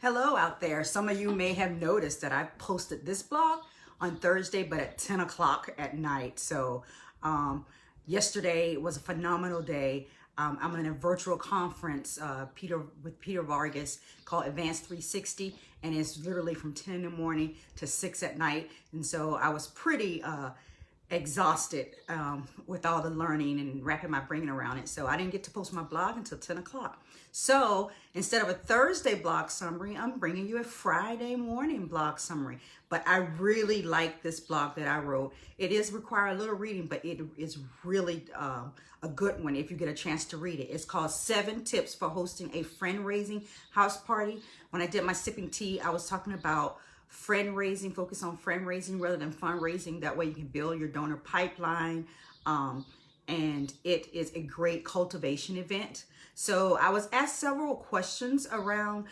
Hello out there. Some of you may have noticed that I posted this blog on Thursday, but at 10 o'clock at night. So yesterday was a phenomenal day. I'm in a virtual conference with Peter Vargas called Advanced 360, and it's literally from 10 in the morning to 6 at night. And so I was pretty exhausted with all the learning and wrapping my brain around it. So I didn't get to post my blog until 10 o'clock. So instead of a Thursday blog summary, I'm bringing you a Friday morning blog summary. But I really like this blog that I wrote. It is require a little reading, but it is really a good one if you get a chance to read it. It's called 7 Tips for Hosting a Friend-Raising House Party. When I did my sipping tea, I was talking about friend raising, focus on friend raising rather than fundraising. That way you can build your donor pipeline. And it is a great cultivation event. So I was asked several questions around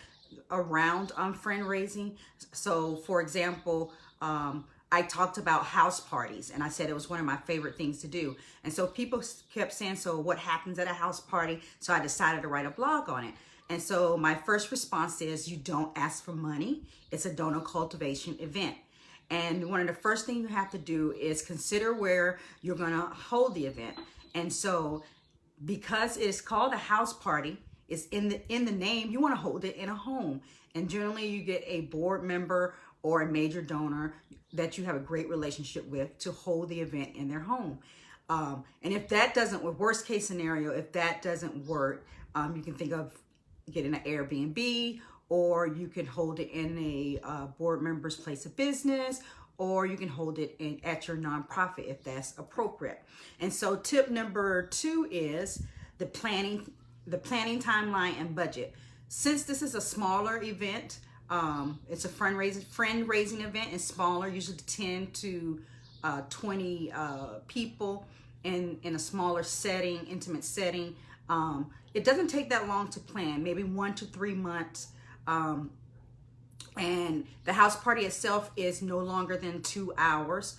friend raising. So for example, I talked about house parties, and I said it was one of my favorite things to do. And so people kept saying, so what happens at a house party? So I decided to write a blog on it. And so my first response is, you don't ask for money. It's a donor cultivation event. And one of the first things you have to do is consider where you're going to hold the event. And so because it's called a house party, it's in the name, you want to hold it in a home. And generally you get a board member or a major donor that you have a great relationship with to hold the event in their home. And if that doesn't, with worst case scenario, if that doesn't work, you can think of getting an Airbnb, or you can hold it in a board member's place of business, or you can hold it at your nonprofit if that's appropriate. And so tip number 2 is the planning timeline and budget. Since this is a smaller event, it's a friend raising event, and smaller, usually 10 to 20 people in a smaller setting, intimate setting. It doesn't take that long to plan, maybe 1 to 3 months. And the house party itself is no longer than 2 hours.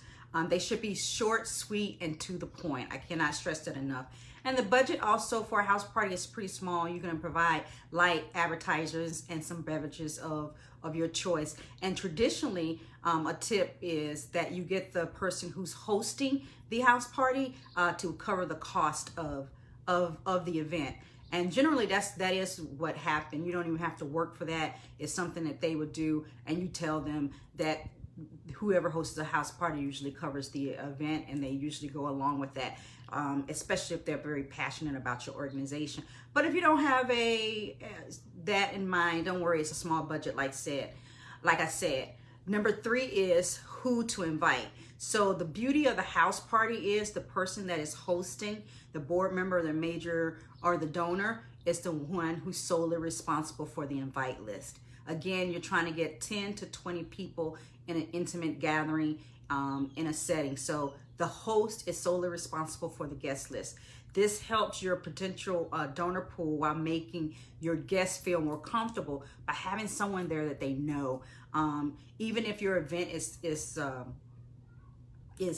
They should be short, sweet, and to the point. I cannot stress that enough. And the budget also for a house party is pretty small. You're going to provide light appetizers and some beverages of your choice. And traditionally, a tip is that you get the person who's hosting the house party to cover the cost of the event. And generally that is what happened. You don't even have to work for that. It's something that they would do, and you tell them that whoever hosts the house party usually covers the event, and they usually go along with that, especially if they're very passionate about your organization. But if you don't have that in mind, don't worry, it's a small budget like I said. Number 3 is who to invite. So the beauty of the house party is the person that is hosting, the board member, the major, or the donor, is the one who's solely responsible for the invite list. Again, you're trying to get 10 to 20 people in an intimate gathering in a setting. So the host is solely responsible for the guest list. This helps your potential donor pool while making your guests feel more comfortable by having someone there that they know. Even if your event is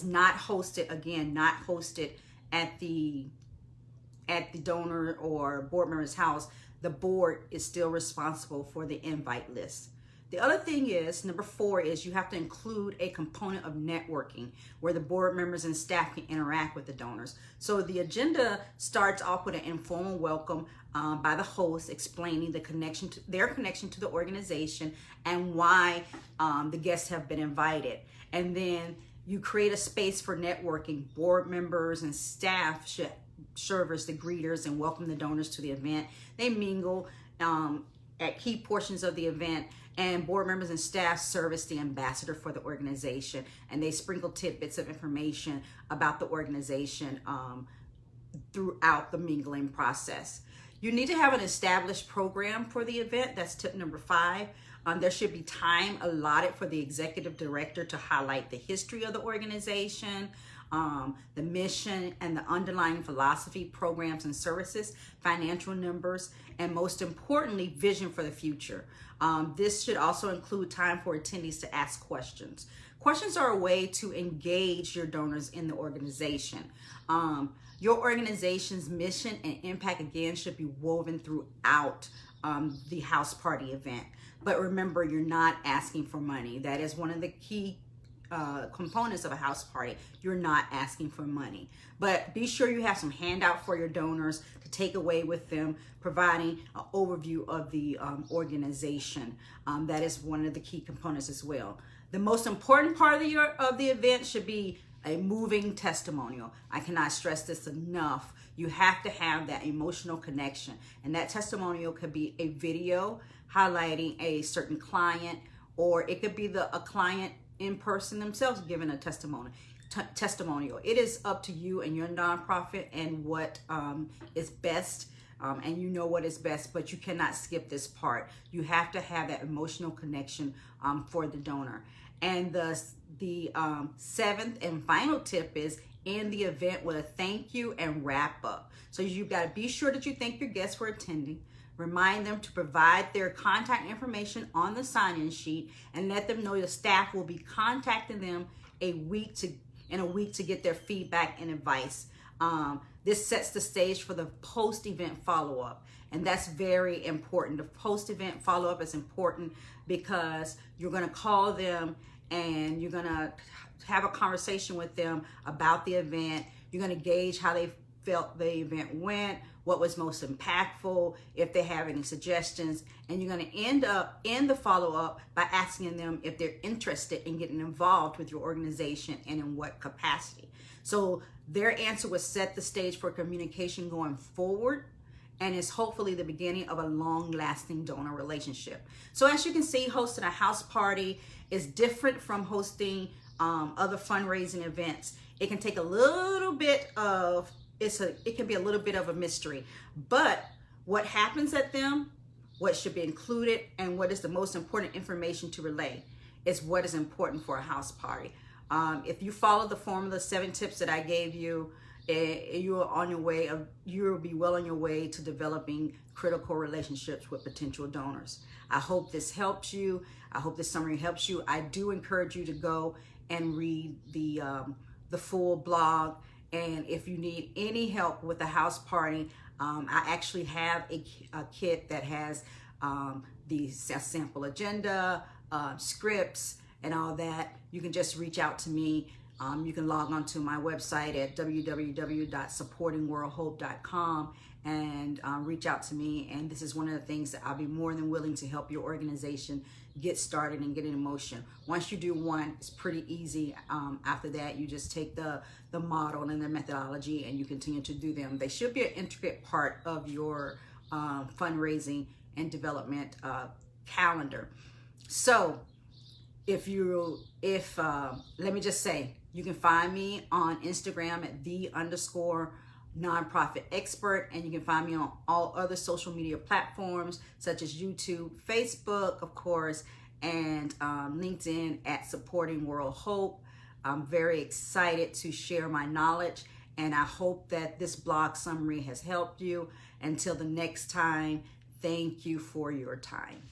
not hosted at the donor or board member's house, the board is still responsible for the invite list. The other thing is, number 4 is you have to include a component of networking where the board members and staff can interact with the donors. So the agenda starts off with an informal welcome by the host, explaining their connection to the organization and why the guests have been invited. And then you create a space for networking. Board members and staff should serve as the greeters and welcome the donors to the event. They mingle at key portions of the event, and board members and staff serve as the ambassador for the organization, and they sprinkle tidbits of information about the organization throughout the mingling process. You need to have an established program for the event. That's tip number 5. There should be time allotted for the executive director to highlight the history of the organization, the mission and the underlying philosophy, programs and services, financial numbers, and most importantly, vision for the future. This should also include time for attendees to ask questions. Questions are a way to engage your donors in the organization. Your organization's mission and impact, again, should be woven throughout the house party event. But remember, you're not asking for money. That is one of the key components of a house party. You're not asking for money, but be sure you have some handout for your donors to take away with them, providing an overview of the organization. That is one of the key components as well. The most important part of the event should be a moving testimonial. I cannot stress this enough. You have to have that emotional connection, and that testimonial could be a video highlighting a certain client, or it could be a client in person themselves giving a testimonial. It is up to you and your nonprofit and what is best, and you know what is best, but you cannot skip this part. You have to have that emotional connection for the donor. And the seventh and final tip is end the event with a thank you and wrap up. So you've got to be sure that you thank your guests for attending. Remind them to provide their contact information on the sign-in sheet, and let them know the staff will be contacting them in a week to get their feedback and advice. This sets the stage for the post-event follow-up, and that's very important. The post-event follow-up is important because you're going to call them and you're going to have a conversation with them about the event. You're going to gauge how they felt the event went, what was most impactful, if they have any suggestions, and you're going to end the follow-up by asking them if they're interested in getting involved with your organization and in what capacity. So their answer will set the stage for communication going forward, and is hopefully the beginning of a long-lasting donor relationship. So as you can see, hosting a house party is different from hosting other fundraising events. It can take a little bit of it can be a little bit of a mystery, but what happens at them, what should be included, and what is the most important information to relay is what is important for a house party. If you follow the formula, 7 tips that I gave you, you'll be well on your way to developing critical relationships with potential donors. I hope this helps you. I hope this summary helps you. I do encourage you to go and read the full blog. And if you need any help with the house party, I actually have a kit that has the sample agenda, scripts, and all that. You can just reach out to me. You can log on to my website at www.supportingworldhope.com and reach out to me. And this is one of the things that I'll be more than willing to help your organization get started and get in motion. Once you do one, it's pretty easy. After that, you just take the model and the methodology and you continue to do them. They should be an intricate part of your fundraising and development calendar. So let me just say, you can find me on Instagram at _nonprofit expert, and you can find me on all other social media platforms such as YouTube, Facebook, of course, and LinkedIn at Supporting World Hope. I'm very excited to share my knowledge, and I hope that this blog summary has helped you. Until the next time, thank you for your time.